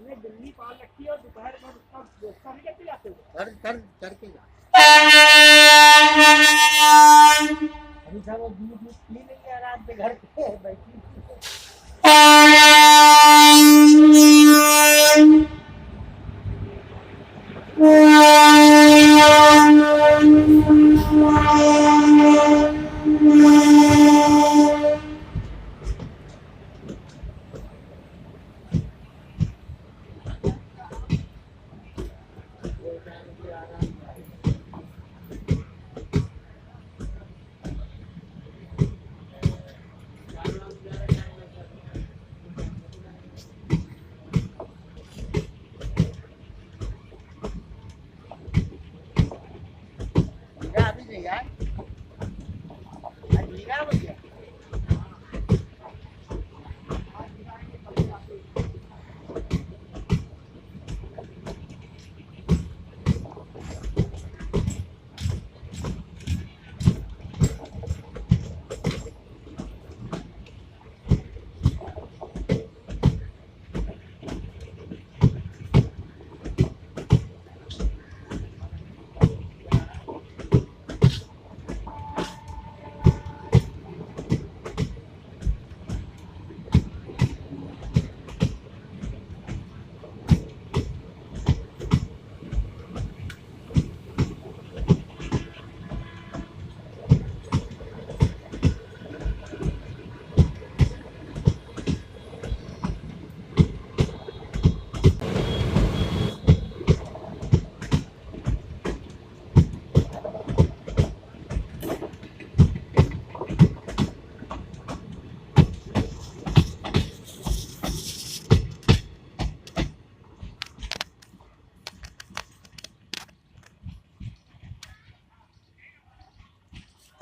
हमने दिल्ली पाल रखी है और दोपहर में उसका व्यवस्था नहीं करके जाते करके जा। अभी सब वो दूध पी नहीं है रात में घर पे बैठी। अभी नहीं यार, आज हीरा हो गया।